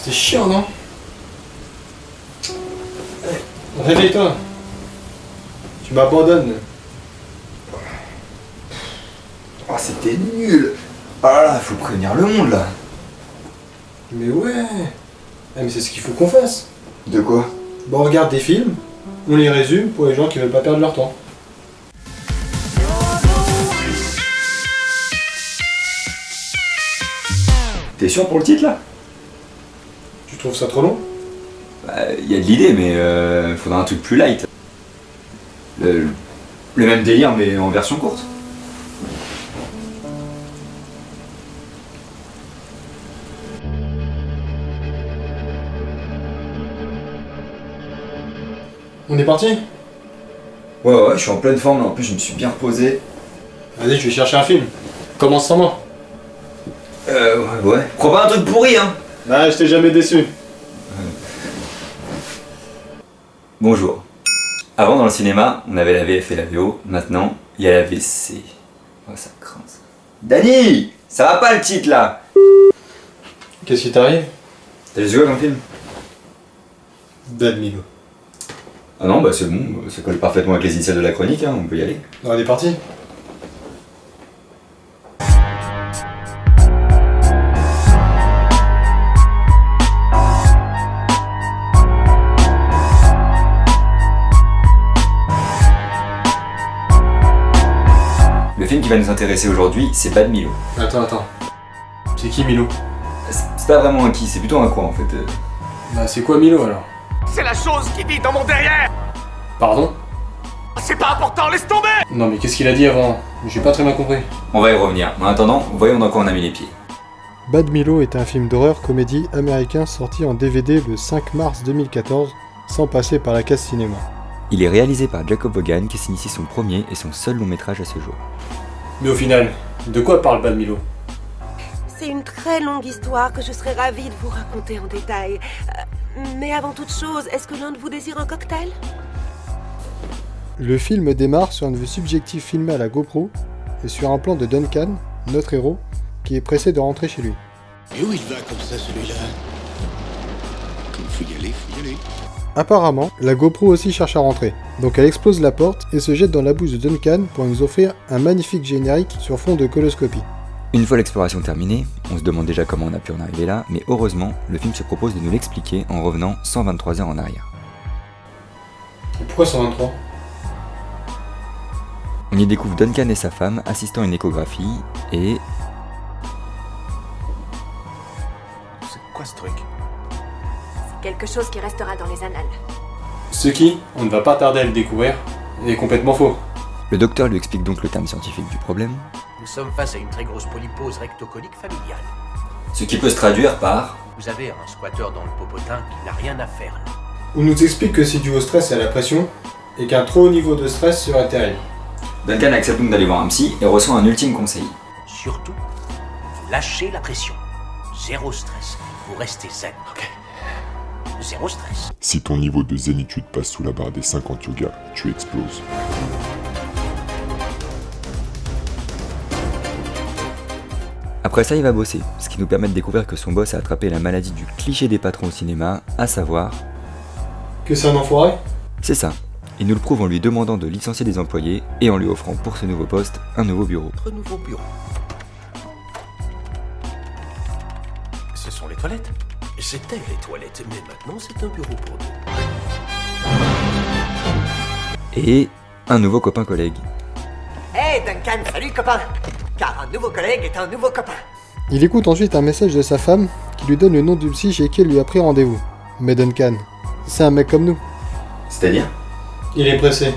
C'est chiant, non? Réveille-toi. Tu m'abandonnes. Oh, c'était nul. Ah là, faut prévenir le monde là. Mais ouais. Ah, mais c'est ce qu'il faut qu'on fasse. De quoi? Bon, on regarde des films, on les résume pour les gens qui veulent pas perdre leur temps. T'es sûr pour le titre là? Tu trouves ça trop long? Bah, y a de l'idée, mais faudra un truc plus light. Le même délire, mais en version courte. On est parti? Ouais, je suis en pleine forme là. En plus, je me suis bien reposé. Vas-y, je vais chercher un film. Commence sans moi. Ouais. Prends pas un truc pourri, hein. Ah, je t'ai jamais déçu. Bonjour. Avant, dans le cinéma, on avait la VF et la VO. Maintenant, il y a la VC. Oh, ça craint ça. Dani, ça va pas le titre là. Qu'est-ce qui t'arrive? T'as vu quoi comme film? Bad Milo. Ah non, bah c'est bon, ça colle parfaitement avec les initiales de la chronique, hein, on peut y aller. On est parti. Le film qui va nous intéresser aujourd'hui, c'est Bad Milo. Attends. C'est qui Milo? C'est pas vraiment un qui, c'est plutôt un quoi en fait. Bah c'est quoi Milo alors? C'est la chose qui dit dans mon derrière. Pardon? C'est pas important, laisse tomber. Non mais qu'est-ce qu'il a dit avant? J'ai pas très bien compris. On va y revenir. En attendant, voyons dans quoi on a mis les pieds. Bad Milo est un film d'horreur comédie américain sorti en DVD le 5 mars 2014, sans passer par la case cinéma. Il est réalisé par Jacob Vaughan qui s'initie son premier et son seul long métrage à ce jour. Mais au final, de quoi parle Bad Milo? C'est une très longue histoire que je serais ravie de vous raconter en détail. Mais avant toute chose, est-ce que l'un de vous désire un cocktail? Le film démarre sur une vue subjective filmée à la GoPro et sur un plan de Duncan, notre héros, qui est pressé de rentrer chez lui. Et où il va comme ça, celui-là? Comme faut y aller. Apparemment, la GoPro aussi cherche à rentrer, donc elle explose la porte et se jette dans la bouche de Duncan pour nous offrir un magnifique générique sur fond de coloscopie. Une fois l'exploration terminée, on se demande déjà comment on a pu en arriver là, mais heureusement, le film se propose de nous l'expliquer en revenant 123 heures en arrière. Et pourquoi 123? On y découvre Duncan et sa femme assistant à une échographie et... C'est quoi ce truc? C'est quelque chose qui restera dans les annales. Ce qui, on ne va pas tarder à le découvrir, est complètement faux. Le docteur lui explique donc le terme scientifique du problème. Nous sommes face à une très grosse polypose rectoconique familiale. Ce qui peut se traduire par... Vous avez un squatteur dans le popotin qui n'a rien à faire là. On nous explique que c'est dû au stress et à la pression, et qu'un trop haut niveau de stress serait terrible. Duncan accepte donc d'aller voir un psy et reçoit un ultime conseil. Surtout, lâchez la pression. Zéro stress. Vous restez zen. Ok. Zéro stress. Si ton niveau de zénitude passe sous la barre des 50 yoga, tu exploses. Après ça, il va bosser, ce qui nous permet de découvrir que son boss a attrapé la maladie du cliché des patrons au cinéma, à savoir... Que c'est un enfoiré? C'est ça. Il nous le prouve en lui demandant de licencier des employés et en lui offrant pour ce nouveau poste un nouveau bureau. Notre nouveau bureau. Ce sont les toilettes. C'était les toilettes, mais maintenant c'est un bureau pour deux. Et un nouveau copain-collègue. Hey Duncan, salut copain! Car un nouveau collègue est un nouveau copain. Il écoute ensuite un message de sa femme qui lui donne le nom du psy chez qui elle lui a pris rendez-vous. Mais Duncan, c'est un mec comme nous. C'est-à-dire? Il est pressé.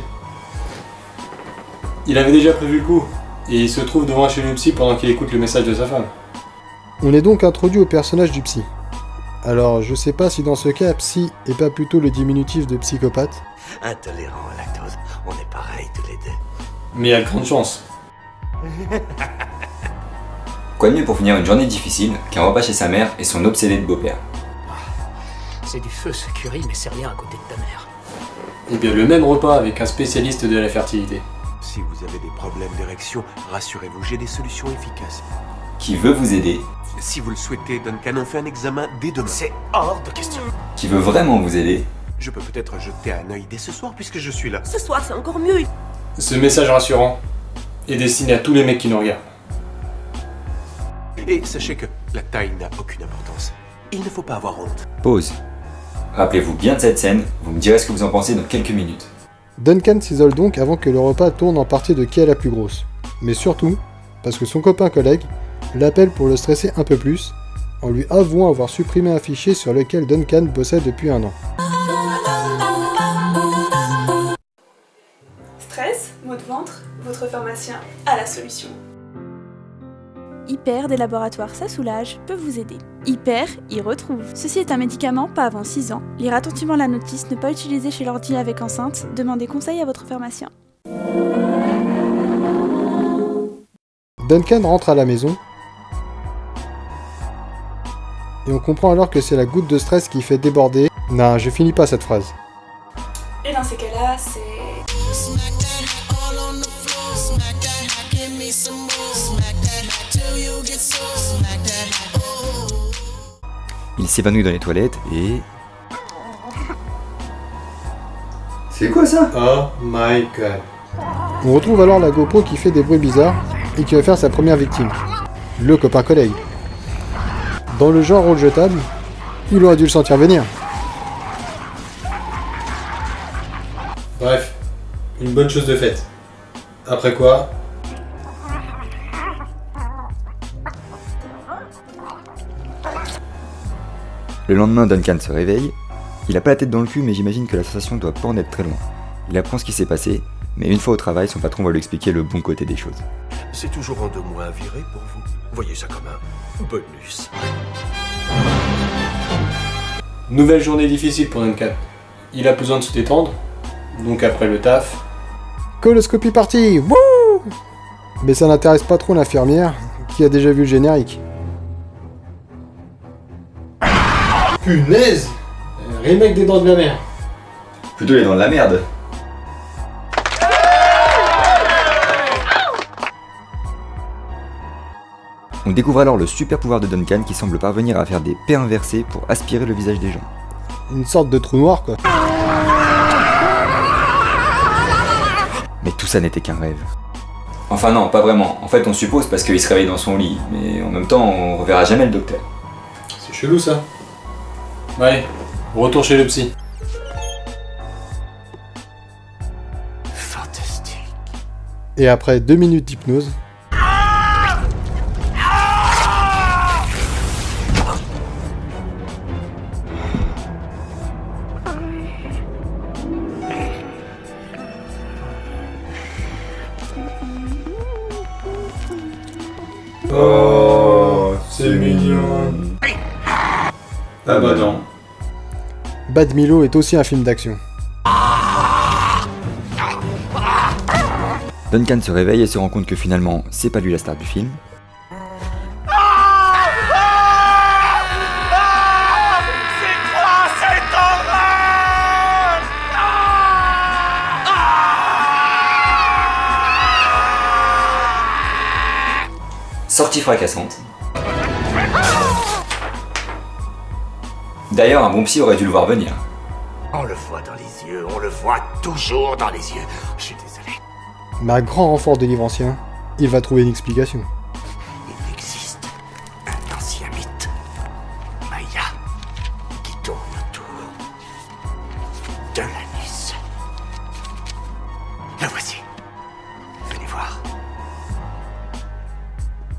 Il avait déjà prévu le coup, et il se trouve devant chez le psy pendant qu'il écoute le message de sa femme. On est donc introduit au personnage du psy. Alors, je sais pas si dans ce cas, psy est pas plutôt le diminutif de psychopathe. Intolérant à la lactose, on est pareil tous les deux. Mais il y a de grandes chances. Quoi de mieux pour finir une journée difficile qu'un repas chez sa mère et son obsédé de beau-père? C'est du feu ce curry, mais c'est rien à côté de ta mère. Et bien le même repas avec un spécialiste de la fertilité. Si vous avez des problèmes d'érection, rassurez-vous, j'ai des solutions efficaces. Qui veut vous aider? Si vous le souhaitez, Duncan, on fait un examen dès demain. C'est hors de question. Qui veut vraiment vous aider? Je peux peut-être jeter un œil dès ce soir puisque je suis là. Ce soir, c'est encore mieux. Ce message rassurant est destiné à tous les mecs qui nous regardent. Et sachez que la taille n'a aucune importance. Il ne faut pas avoir honte. Pause. Rappelez-vous bien de cette scène, vous me direz ce que vous en pensez dans quelques minutes. Duncan s'isole donc avant que le repas tourne en partie de qui est la plus grosse. Mais surtout, parce que son copain collègue l'appelle pour le stresser un peu plus, en lui avouant avoir supprimé un fichier sur lequel Duncan bossait depuis un an. Stress, maux de ventre, votre pharmacien a la solution. Hyper des laboratoires Ça Soulage peut vous aider. Hyper y retrouve. Ceci est un médicament pas avant 6 ans. Lire attentivement la notice, ne pas utiliser chez l'ordi avec enceinte, demandez conseil à votre pharmacien. Duncan rentre à la maison et on comprend alors que c'est la goutte de stress qui fait déborder. Non, je finis pas cette phrase. Et dans ces cas-là, c'est... Il s'évanouit dans les toilettes et... C'est quoi ça? Oh my god. On retrouve alors la GoPro qui fait des bruits bizarres et qui va faire sa première victime. Le copain collègue. Dans le genre rôle jetable, il aurait dû le sentir venir. Bref, une bonne chose de faite. Après quoi, Le lendemain, Duncan se réveille. Il a pas la tête dans le cul, mais j'imagine que la sensation doit pas en être très loin. Il apprend ce qui s'est passé, mais une fois au travail, son patron va lui expliquer le bon côté des choses. C'est toujours un de moins à virer pour vous. Voyez ça comme un bonus. nouvelle journée difficile pour Duncan. Il a besoin de se détendre, donc après le taf... Coloscopie partie. Wouh! Mais ça n'intéresse pas trop l'infirmière, qui a déjà vu le générique. Punaise! Remake des Dents de la Mer. Plutôt les dents de la merde. On découvre alors le super pouvoir de Duncan qui semble parvenir à faire des P inversés pour aspirer le visage des gens. Une sorte de trou noir, quoi. Mais tout ça n'était qu'un rêve. Enfin non, pas vraiment. En fait, on suppose parce qu'il se réveille dans son lit. Mais en même temps, on reverra jamais le docteur. C'est chelou, ça. Allez, retour chez le psy. Fantastique. Et après 2 minutes d'hypnose... Oh, c'est mignon. Ah bah non. Bad Milo est aussi un film d'action. Duncan se réveille et se rend compte que finalement, c'est pas lui la star du film. Sortie fracassante. D'ailleurs, un bon psy aurait dû le voir venir. On le voit dans les yeux, on le voit toujours dans les yeux. Je suis désolé. Mais à grand renfort de livre ancien, il va trouver une explication. Il existe un ancien mythe, Maya, qui tourne autour de l'anus. Le voici. Venez voir.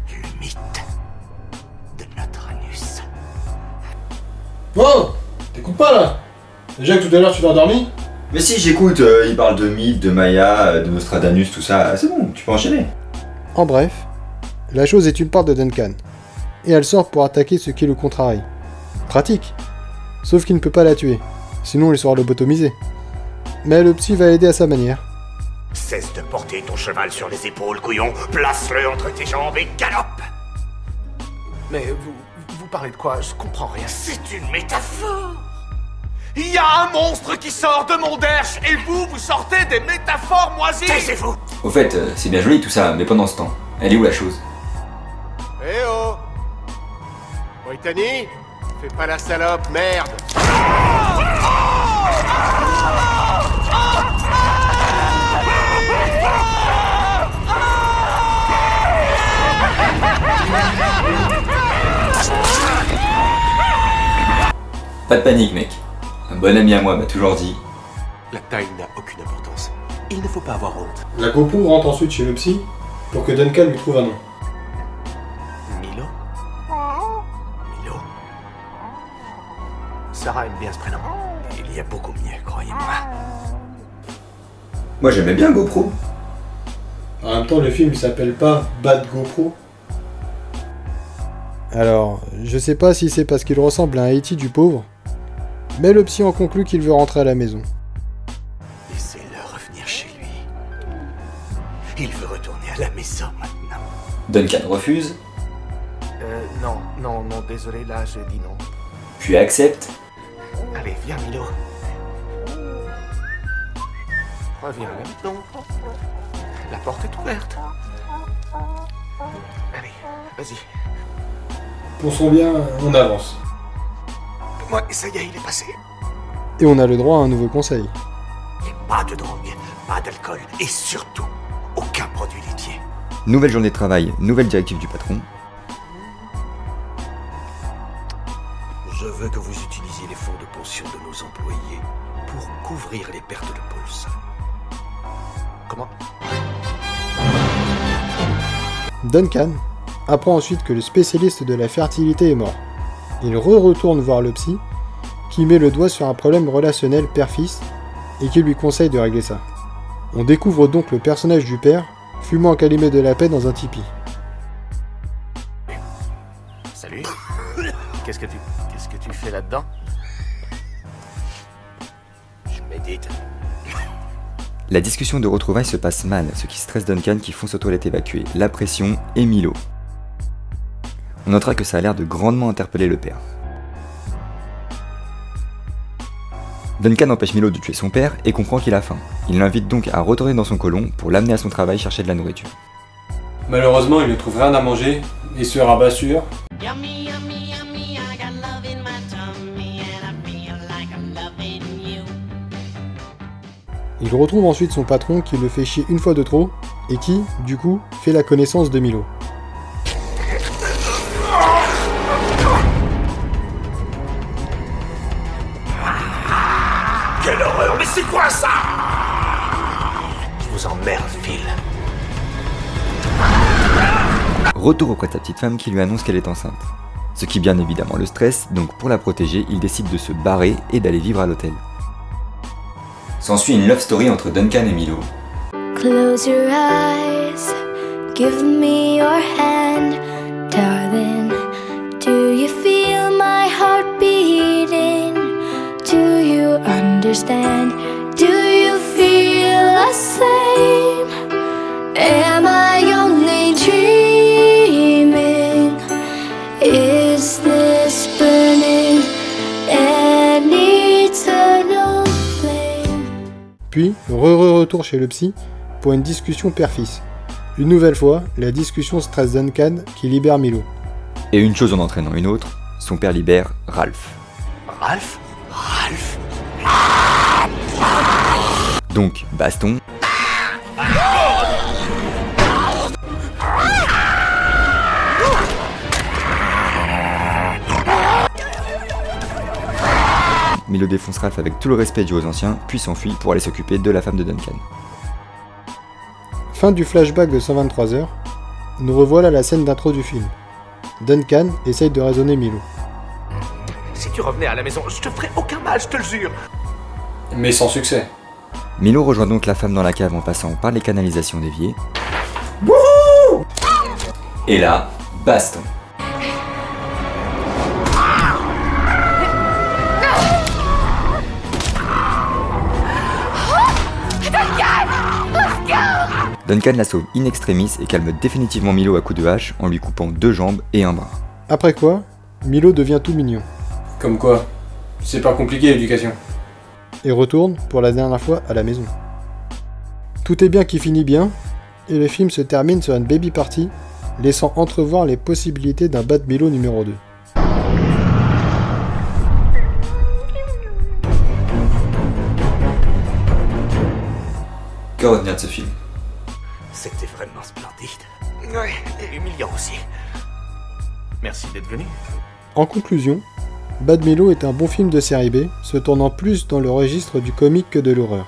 Le mythe de notre anus. Oh! T'écoutes pas là? Déjà que tout à l'heure tu t'es endormi? Mais si, j'écoute, il parle de mythes, de Maya, de Nostradamus, tout ça. C'est bon, tu peux enchaîner. En bref, la chose est une part de Duncan, et elle sort pour attaquer ce qui le contrarie. Pratique. Sauf qu'il ne peut pas la tuer, sinon il sera lobotomisé. Mais le psy va aider à sa manière. Cesse de porter ton cheval sur les épaules, couillon. Place-le entre tes jambes et galope. Mais vous parlez de quoi? Je comprends rien. C'est une métaphore. Il y a un monstre qui sort de mon derche et vous sortez des métaphores moisies. Taisez-vous. Au fait, c'est bien joli tout ça, mais pendant ce temps, elle est où la chose? Eh oh! Brittany, fais pas la salope, merde. Pas de panique, mec. Un bon ami à moi m'a toujours dit... La taille n'a aucune importance. Il ne faut pas avoir honte. La GoPro rentre ensuite chez le psy pour que Duncan lui trouve un nom. Milo? Milo? Sarah aime bien ce prénom. Il y a beaucoup mieux, croyez-moi. Moi j'aimais bien GoPro. En même temps, le film s'appelle pas Bad GoPro. Alors, je sais pas si c'est parce qu'il ressemble à un E.T. du pauvre, mais le psy en conclut qu'il veut rentrer à la maison. Laissez-le revenir chez lui. Il veut retourner à la maison maintenant. Duncan refuse, Non, désolé, là, je dis non. puis accepte. Allez, viens, Milo. Reviens maintenant. La porte est ouverte. Allez, vas-y. Pour son bien, on avance. Moi, ça y est, il est passé. Et on a le droit à un nouveau conseil. Pas de drogue, pas d'alcool et surtout, aucun produit laitier. Nouvelle journée de travail, nouvelle directive du patron. Je veux que vous utilisiez les fonds de pension de nos employés pour couvrir les pertes de pulse. Comment? Duncan apprend ensuite que le spécialiste de la fertilité est mort. Il retourne voir le psy, qui met le doigt sur un problème relationnel père-fils et qui lui conseille de régler ça. On découvre donc le personnage du père, fumant un calumet de la paix dans un tipi. Salut. Qu'est-ce que tu fais là-dedans? Je médite. La discussion de retrouvailles se passe mal, ce qui stresse Duncan qui fonce aux toilettes évacuées, la pression et Milo. On notera que ça a l'air de grandement interpeller le père. Duncan empêche Milo de tuer son père et comprend qu'il a faim. Il l'invite donc à retourner dans son colon pour l'amener à son travail chercher de la nourriture. Malheureusement, il ne trouve rien à manger et se rabat sur... Il retrouve ensuite son patron qui le fait chier une fois de trop et qui, du coup, fait la connaissance de Milo. Quelle horreur, mais c'est quoi ça? Je vous emmerde, Phil. Retour auprès de sa petite femme qui lui annonce qu'elle est enceinte. Ce qui bien évidemment le stresse, donc pour la protéger, il décide de se barrer et d'aller vivre à l'hôtel. S'ensuit une love story entre Duncan et Milo. Close your eyes, give me your hand, darling. Do you feel my heart beating? Do you understand? Do you feel the same? Am I only dreaming? Is this burning an eternal flame? Puis, retour chez le psy pour une discussion père-fils. Une nouvelle fois, la discussion stresse Duncan qui libère Milo. Et une chose en entraînant une autre, son père libère Ralph. Ralph? Ralph? Donc, baston. Milo défonce Ralph avec tout le respect dû aux anciens, puis s'enfuit pour aller s'occuper de la femme de Duncan. Fin du flashback de 123 heures, nous revoilà à la scène d'intro du film. Duncan essaye de raisonner Milo. Si tu revenais à la maison, je te ferais aucun mal, je te le jure. Mais sans succès. Milo rejoint donc la femme dans la cave en passant par les canalisations déviées. Et là, baston. Duncan la sauve in extremis et calme définitivement Milo à coups de hache en lui coupant 2 jambes et un bras. Après quoi, Milo devient tout mignon. Comme quoi, c'est pas compliqué l'éducation. Et retourne pour la dernière fois à la maison. Tout est bien qui finit bien, et le film se termine sur une baby party, laissant entrevoir les possibilités d'un Bad Milo numéro 2. Que retenir de ce film? C'était vraiment splendide. Ouais, et humiliant aussi. Merci d'être venu. En conclusion, Bad Milo est un bon film de série B, se tournant plus dans le registre du comique que de l'horreur.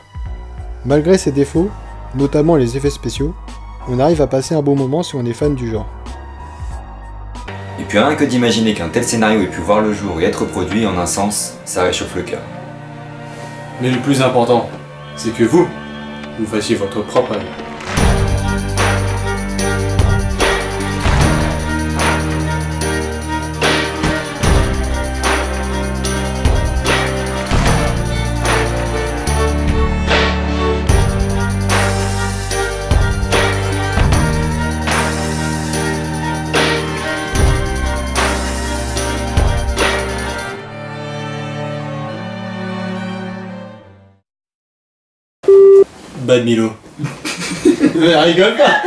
Malgré ses défauts, notamment les effets spéciaux, on arrive à passer un bon moment si on est fan du genre. Et puis rien que d'imaginer qu'un tel scénario ait pu voir le jour et être produit, en un sens, ça réchauffe le cœur. Mais le plus important, c'est que vous fassiez votre propre avis. Bad Milo. Mais rigole pas.